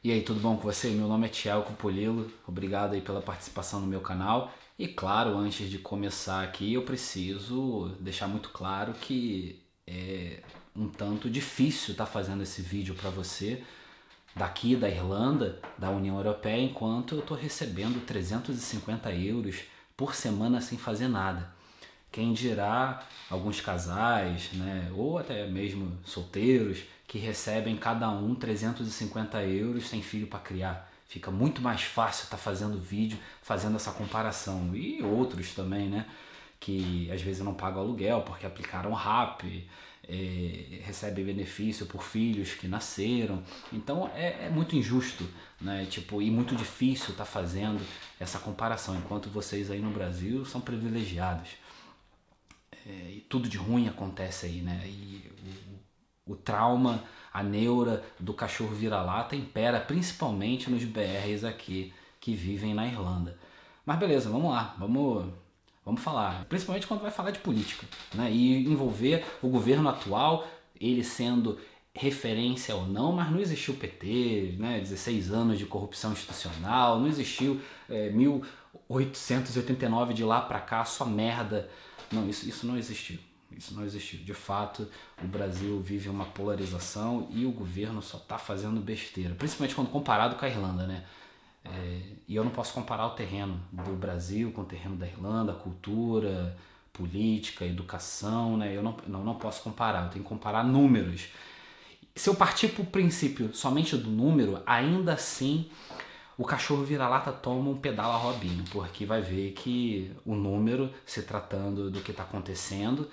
E aí, tudo bom com você? Meu nome é Thiago Polilo, obrigado aí pela participação no meu canal. E claro, antes de começar aqui, eu preciso deixar muito claro que é um tanto difícil estar fazendo esse vídeo para você daqui da Irlanda, da União Europeia, enquanto eu estou recebendo 350 euros por semana sem fazer nada. Quem dirá alguns casais, né, ou até mesmo solteiros, que recebem cada um 350 euros sem filho para criar. Fica muito mais fácil estar fazendo vídeo, fazendo essa comparação. E outros também, né, que às vezes não pagam aluguel porque aplicaram RAP, recebem benefício por filhos que nasceram. Então é muito injusto, né, tipo, e muito difícil estar fazendo essa comparação, enquanto vocês aí no Brasil são privilegiados. E tudo de ruim acontece aí, né? E o trauma, a neura do cachorro vira-lata impera principalmente nos BRs aqui que vivem na Irlanda. Mas beleza, vamos lá, vamos falar. Principalmente quando vai falar de política, né? E envolver o governo atual, ele sendo referência ou não, mas não existiu PT, né? 16 anos de corrupção institucional, não existiu 1889 de lá pra cá, só merda. Não, isso não existiu. Isso não existiu. De fato, o Brasil vive uma polarização e o governo só está fazendo besteira. Principalmente quando comparado com a Irlanda, né? E eu não posso comparar o terreno do Brasil com o terreno da Irlanda, cultura, política, educação, né? Eu não posso comparar, eu tenho que comparar números. Se eu partir para o princípio somente do número, ainda assim o cachorro vira-lata toma um pedala Robinho, porque vai ver que o número, se tratando do que está acontecendo,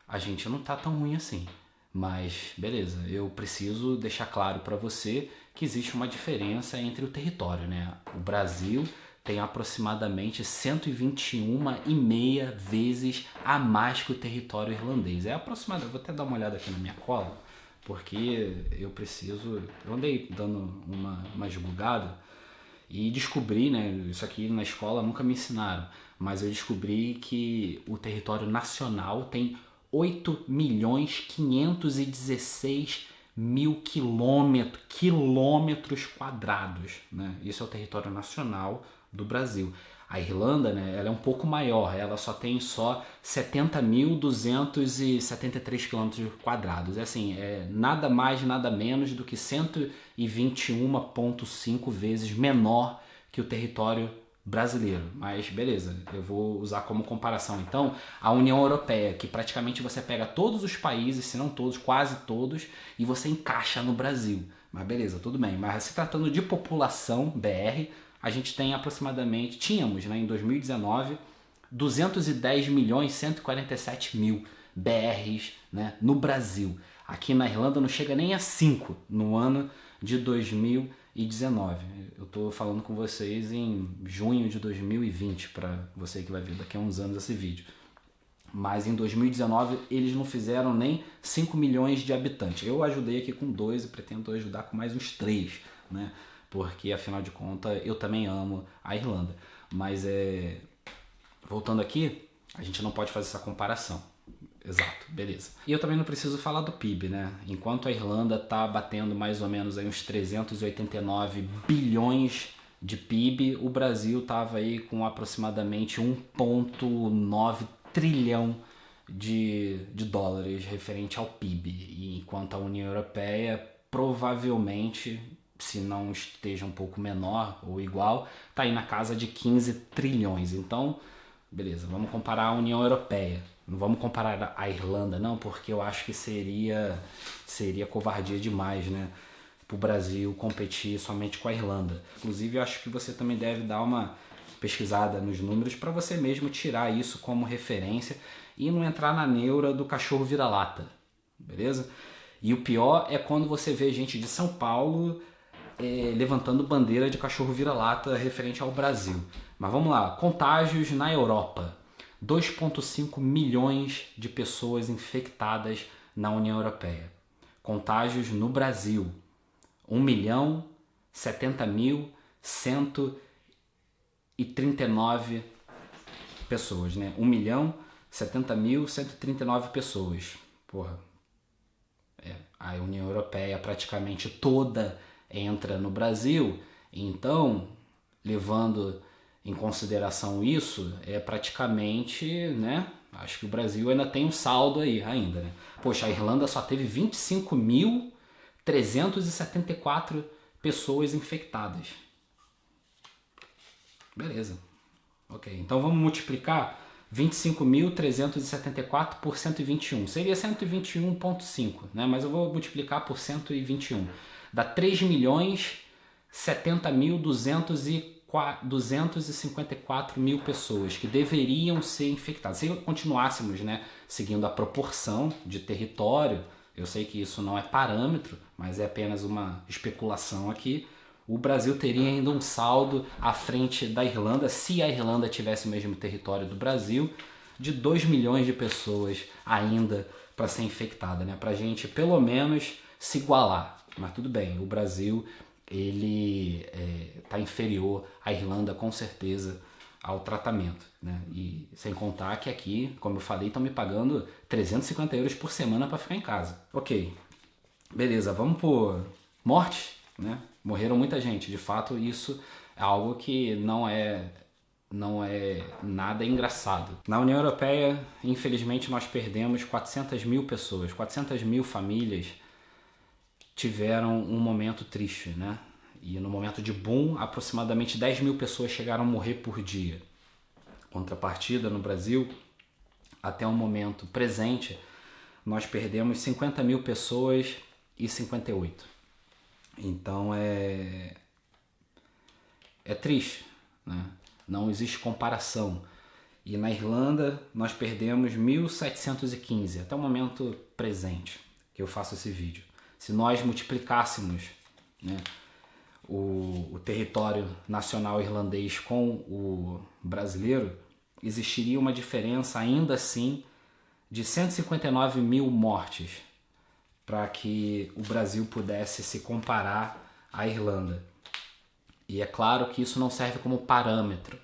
a gente não está tão ruim assim. Mas beleza, eu preciso deixar claro para você que existe uma diferença entre o território, né? O Brasil tem aproximadamente 121,5 vezes a mais que o território irlandês. É aproximadamente, vou até dar uma olhada aqui na minha cola, porque eu andei dando uma julgada e descobri, né, isso aqui na escola nunca me ensinaram, mas eu descobri que o território nacional tem 8.516.000 quilômetros quadrados, né? Isso é o território nacional do Brasil. A Irlanda, né, ela é um pouco maior, ela só tem 70.273 quilômetros quadrados. É assim, nada mais, nada menos do que 121,5 vezes menor que o território brasileiro. Mas beleza, eu vou usar como comparação então a União Europeia, que praticamente você pega todos os países, se não todos, quase todos, e você encaixa no Brasil. Mas beleza, tudo bem. Mas se tratando de população BR, a gente tem tínhamos, né, em 2019, 210.147.000 BRs, né, no Brasil. Aqui na Irlanda não chega nem a 5 no ano de 2019. Eu estou falando com vocês em junho de 2020, para você que vai ver daqui a uns anos esse vídeo. Mas em 2019 eles não fizeram nem 5 milhões de habitantes. Eu ajudei aqui com 2 e pretendo ajudar com mais uns 3, né? Porque afinal de contas eu também amo a Irlanda. Mas voltando aqui, a gente não pode fazer essa comparação. Exato, beleza. E eu também não preciso falar do PIB, né? Enquanto a Irlanda tá batendo mais ou menos aí uns 389 bilhões de PIB, o Brasil tava aí com aproximadamente 1,9 trilhão de dólares referente ao PIB. E enquanto a União Europeia provavelmente, se não esteja um pouco menor ou igual, tá aí na casa de 15 trilhões. Então, beleza, vamos comparar a União Europeia. Não vamos comparar a Irlanda, não, porque eu acho que seria covardia demais, né, para o Brasil competir somente com a Irlanda. Inclusive, eu acho que você também deve dar uma pesquisada nos números para você mesmo tirar isso como referência e não entrar na neura do cachorro vira-lata, beleza? E o pior é quando você vê gente de São Paulo levantando bandeira de cachorro vira-lata referente ao Brasil. Mas vamos lá, contágios na Europa. 2,5 milhões de pessoas infectadas na União Europeia. Contágios no Brasil. 1.070.139 pessoas, né? 1.070.139 pessoas. Porra. A União Europeia praticamente toda entra no Brasil. Então, levando em consideração isso, é praticamente, né? Acho que o Brasil ainda tem um saldo aí ainda, né? Poxa, a Irlanda só teve 25.374 pessoas infectadas. Beleza. Ok, então vamos multiplicar 25.374 por 121. Seria 121,5, né? Mas eu vou multiplicar por 121. Dá 3.070.254 pessoas que deveriam ser infectadas. Se continuássemos, né, seguindo a proporção de território, eu sei que isso não é parâmetro, mas é apenas uma especulação aqui, o Brasil teria ainda um saldo à frente da Irlanda, se a Irlanda tivesse o mesmo território do Brasil, de 2 milhões de pessoas ainda para ser infectada, né? Para a gente pelo menos se igualar. Mas tudo bem, o Brasil ele está inferior à Irlanda com certeza ao tratamento, né? E sem contar que aqui, como eu falei, estão me pagando 350 euros por semana para ficar em casa. Ok, beleza, vamos por morte, né? Morreram muita gente, de fato isso é algo que não é nada engraçado. Na União Europeia, infelizmente, nós perdemos 400 mil pessoas, 400 mil famílias tiveram um momento triste, né? E no momento de boom, aproximadamente 10 mil pessoas chegaram a morrer por dia. Contrapartida, no Brasil, até o momento presente, nós perdemos 50 mil pessoas e 58. Então é triste, né? Não existe comparação. E na Irlanda nós perdemos 1.715 até o momento presente que eu faço esse vídeo. Se nós multiplicássemos, né, o território nacional irlandês com o brasileiro, existiria uma diferença ainda assim de 159 mil mortes para que o Brasil pudesse se comparar à Irlanda. E é claro que isso não serve como parâmetro,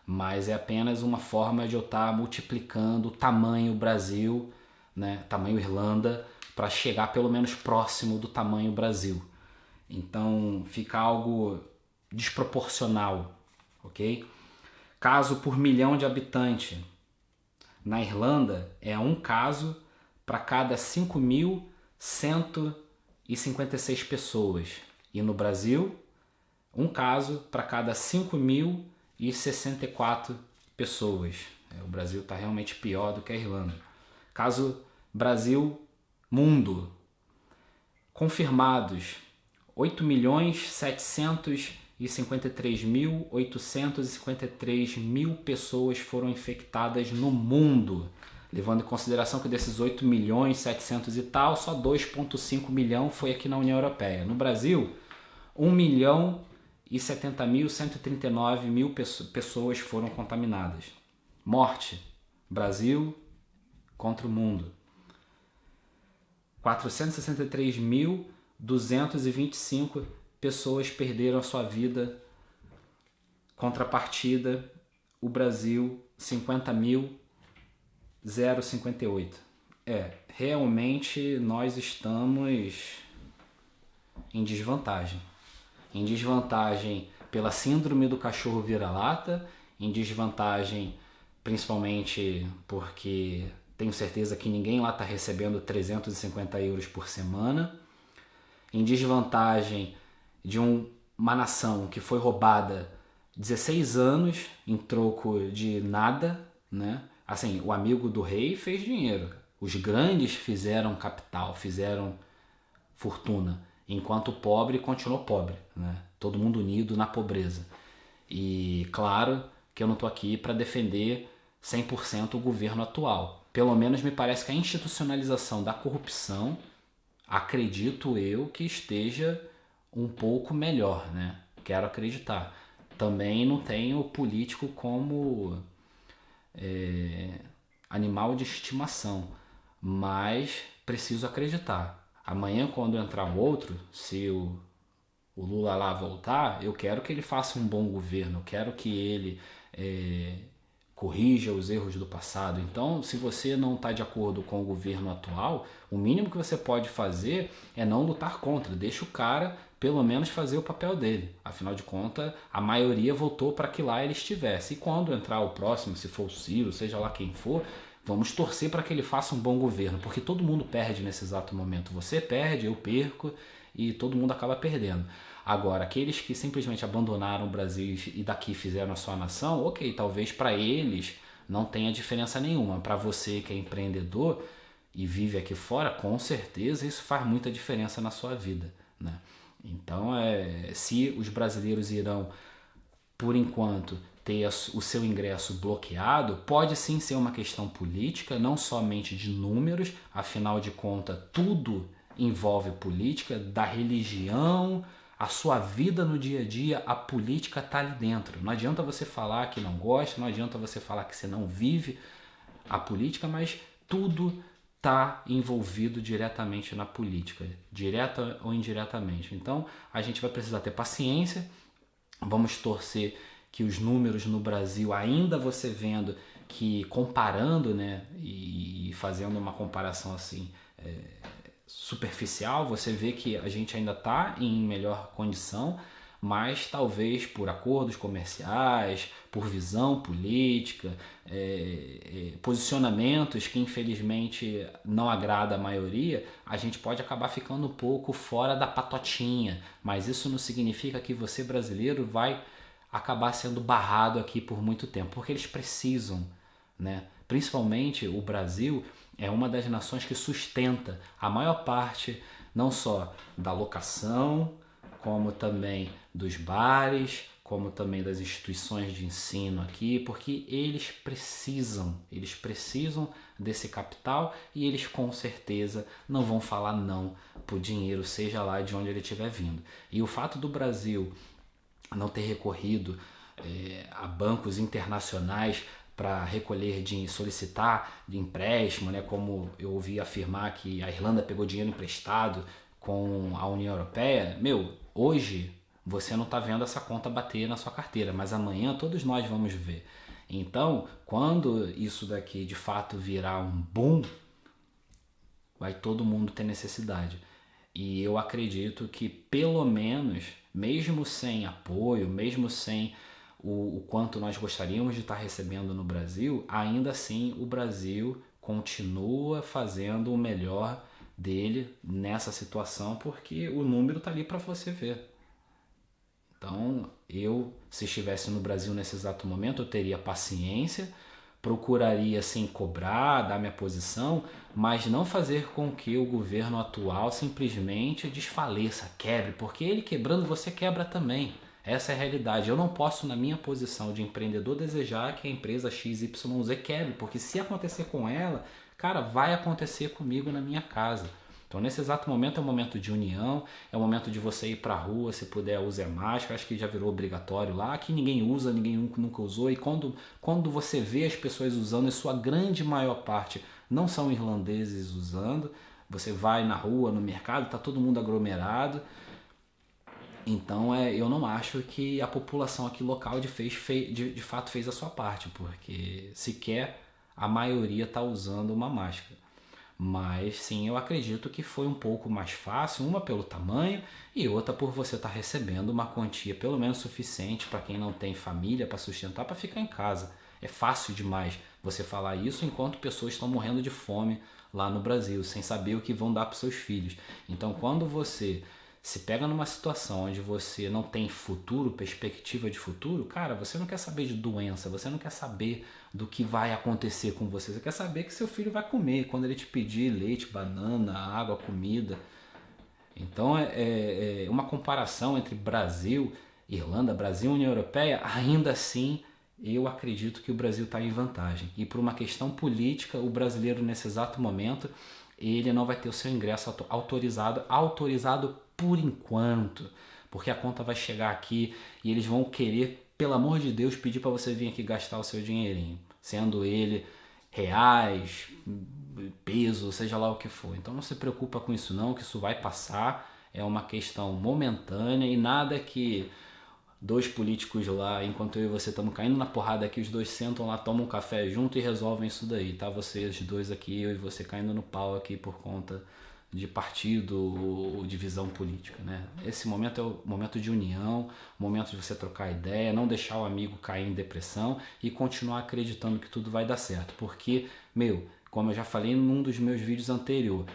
mas é apenas uma forma de eu estar multiplicando o tamanho Brasil, né, tamanho Irlanda, para chegar pelo menos próximo do tamanho Brasil. Então fica algo desproporcional, ok? Caso por milhão de habitantes. Na Irlanda é um caso para cada 5.156 pessoas. E no Brasil, um caso para cada 5.064 pessoas. O Brasil está realmente pior do que a Irlanda. Caso Brasil-Mundo. Confirmados 8.753.853 pessoas foram infectadas no mundo. Levando em consideração que desses 8 milhões 700 e tal, só 2,5 milhão foi aqui na União Europeia. No Brasil, 1.070.139 pessoas foram contaminadas. Morte, Brasil contra o mundo. 463.225 pessoas perderam a sua vida. Contrapartida, o Brasil, 50.058. Realmente nós estamos em desvantagem. Em desvantagem pela síndrome do cachorro vira-lata, em desvantagem principalmente porque tenho certeza que ninguém lá está recebendo 350 euros por semana, em desvantagem de uma nação que foi roubada 16 anos em troco de nada, né? Assim, o amigo do rei fez dinheiro, os grandes fizeram capital, fizeram fortuna, enquanto o pobre continuou pobre, né? Todo mundo unido na pobreza. E claro que eu não estou aqui para defender 100% o governo atual. Pelo menos me parece que a institucionalização da corrupção, acredito eu, que esteja um pouco melhor, né? Quero acreditar. Também não tenho político como animal de estimação, mas preciso acreditar. Amanhã, quando entrar um outro, se o Lula lá voltar, eu quero que ele faça um bom governo, eu quero que ele corrija os erros do passado. Então, se você não está de acordo com o governo atual, o mínimo que você pode fazer é não lutar contra. Deixa o cara pelo menos fazer o papel dele. Afinal de contas, a maioria votou para que lá ele estivesse. E quando entrar o próximo, se for o Ciro, seja lá quem for, vamos torcer para que ele faça um bom governo, porque todo mundo perde nesse exato momento. Você perde, eu perco e todo mundo acaba perdendo. Agora, aqueles que simplesmente abandonaram o Brasil e daqui fizeram a sua nação, ok, talvez para eles não tenha diferença nenhuma. Para você que é empreendedor e vive aqui fora, com certeza isso faz muita diferença na sua vida, né? Então, se os brasileiros irão, por enquanto, ter o seu ingresso bloqueado, pode sim ser uma questão política, não somente de números, afinal de contas, tudo envolve política, da religião, a sua vida no dia a dia, a política está ali dentro. Não adianta você falar que não gosta, não adianta você falar que você não vive a política, mas tudo está envolvido diretamente na política, direta ou indiretamente. Então, a gente vai precisar ter paciência, vamos torcer que os números no Brasil, ainda você vendo que comparando, né, e fazendo uma comparação assim superficial, você vê que a gente ainda está em melhor condição, mas talvez por acordos comerciais, por visão política, posicionamentos que infelizmente não agrada a maioria, a gente pode acabar ficando um pouco fora da patotinha, mas isso não significa que você brasileiro vai acabar sendo barrado aqui por muito tempo, porque eles precisam, né? Principalmente o Brasil é uma das nações que sustenta a maior parte não só da locação, como também dos bares, como também das instituições de ensino aqui, porque eles precisam desse capital e eles com certeza não vão falar não pro dinheiro, seja lá de onde ele estiver vindo. E o fato do Brasil não ter recorrido a bancos internacionais para solicitar de empréstimo, né? Como eu ouvi afirmar que a Irlanda pegou dinheiro emprestado com a União Europeia, hoje você não está vendo essa conta bater na sua carteira, mas amanhã todos nós vamos ver. Então, quando isso daqui de fato virar um boom, vai todo mundo ter necessidade. E eu acredito que pelo menos, mesmo sem apoio, mesmo sem o quanto nós gostaríamos de estar recebendo no Brasil, ainda assim o Brasil continua fazendo o melhor dele nessa situação, porque o número está ali para você ver. Então, se estivesse no Brasil nesse exato momento, eu teria paciência, procuraria sim cobrar, dar minha posição, mas não fazer com que o governo atual simplesmente desfaleça, quebre, porque ele quebrando você quebra também. Essa é a realidade. Eu não posso, na minha posição de empreendedor, desejar que a empresa XYZ quebre, porque se acontecer com ela, cara, vai acontecer comigo na minha casa. Então, nesse exato momento é um momento de união, é um momento de você ir para a rua, se puder, use a máscara, acho que já virou obrigatório lá, que ninguém usa, ninguém nunca usou, e quando você vê as pessoas usando, em sua grande maior parte não são irlandeses usando, você vai na rua, no mercado, está todo mundo aglomerado. Então eu não acho que a população aqui local de fato fez a sua parte, porque sequer a maioria está usando uma máscara. Mas sim, eu acredito que foi um pouco mais fácil, uma pelo tamanho e outra por você estar recebendo uma quantia pelo menos suficiente para quem não tem família para sustentar, para ficar em casa. É fácil demais você falar isso enquanto pessoas estão morrendo de fome lá no Brasil, sem saber o que vão dar para seus filhos. Então, quando você se pega numa situação onde você não tem futuro, perspectiva de futuro, cara, você não quer saber de doença, você não quer saber do que vai acontecer com você, você quer saber que seu filho vai comer quando ele te pedir leite, banana, água, comida. Então é uma comparação entre Brasil, Irlanda, Brasil e União Europeia, ainda assim eu acredito que o Brasil está em vantagem. E por uma questão política, o brasileiro nesse exato momento, ele não vai ter o seu ingresso autorizado por enquanto, porque a conta vai chegar aqui e eles vão querer, pelo amor de Deus, pedir para você vir aqui gastar o seu dinheirinho, sendo ele reais, peso, seja lá o que for. Então não se preocupa com isso não, que isso vai passar, é uma questão momentânea e nada que dois políticos lá, enquanto eu e você estamos caindo na porrada aqui, os dois sentam lá, tomam um café junto e resolvem isso daí, tá? Vocês dois aqui, eu e você caindo no pau aqui por conta de partido ou de visão política, né? Esse momento é o momento de união, o momento de você trocar ideia, não deixar o amigo cair em depressão e continuar acreditando que tudo vai dar certo. Porque, como eu já falei num dos meus vídeos anteriores,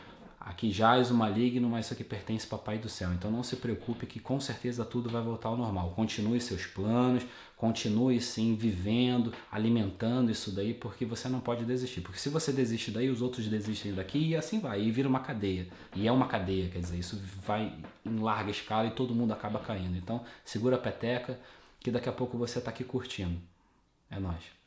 aqui jaz o maligno, mas isso aqui pertence ao Papai do Céu. Então não se preocupe que com certeza tudo vai voltar ao normal. Continue seus planos, continue sim vivendo, alimentando isso daí, porque você não pode desistir. Porque se você desiste daí, os outros desistem daqui e assim vai. E vira uma cadeia. E é uma cadeia, quer dizer, isso vai em larga escala e todo mundo acaba caindo. Então segura a peteca que daqui a pouco você está aqui curtindo. É nóis.